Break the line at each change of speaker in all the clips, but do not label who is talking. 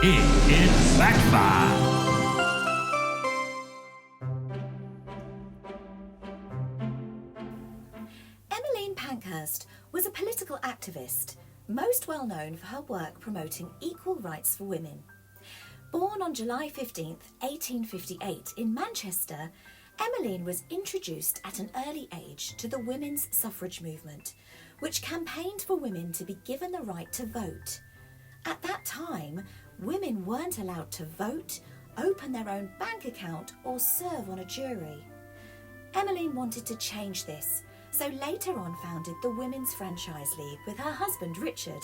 It backfired.
Emmeline Pankhurst was a political activist, most well known for her work promoting equal rights for women. Born on July 15, 1858 in Manchester, Emmeline was introduced at an early age to the women's suffrage movement, which campaigned for women to be given the right to vote. At that time, women weren't allowed to vote, open their own bank account or serve on a jury. Emmeline wanted to change this, so later on founded the Women's Franchise League with her husband Richard.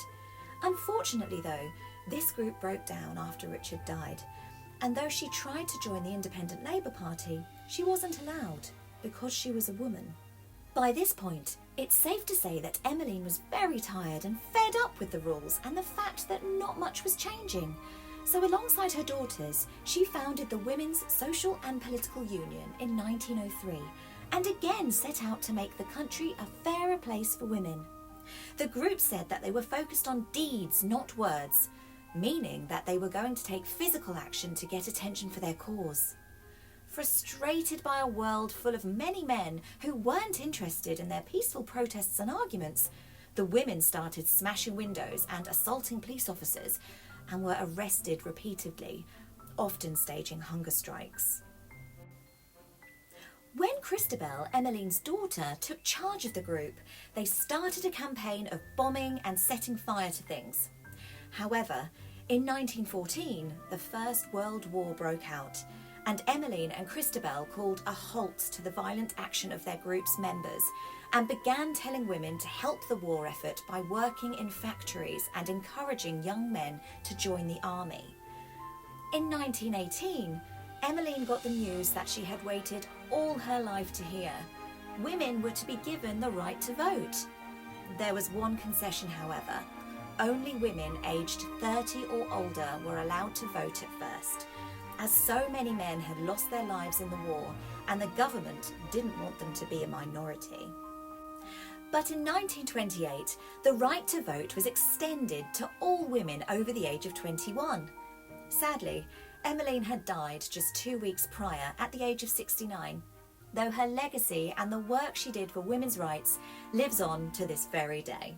Unfortunately though, this group broke down after Richard died, and though she tried to join the Independent Labour Party, she wasn't allowed because she was a woman. By this point, it's safe to say that Emmeline was very tired and fed up with the rules and the fact that not much was changing. So alongside her daughters, she founded the Women's Social and Political Union in 1903 and again set out to make the country a fairer place for women. The group said that they were focused on deeds, not words, meaning that they were going to take physical action to get attention for their cause. Frustrated by a world full of many men who weren't interested in their peaceful protests and arguments, the women started smashing windows and assaulting police officers and were arrested repeatedly, often staging hunger strikes. When Christabel, Emmeline's daughter, took charge of the group, they started a campaign of bombing and setting fire to things. However, in 1914, the First World War broke out, and Emmeline and Christabel called a halt to the violent action of their group's members and began telling women to help the war effort by working in factories and encouraging young men to join the army. In 1918, Emmeline got the news that she had waited all her life to hear. Women were to be given the right to vote. There was one concession, however. Only women aged 30 or older were allowed to vote at first, as so many men had lost their lives in the war and the government didn't want them to be a minority. But in 1928, the right to vote was extended to all women over the age of 21. Sadly, Emmeline had died just 2 weeks prior at the age of 69, though her legacy and the work she did for women's rights lives on to this very day.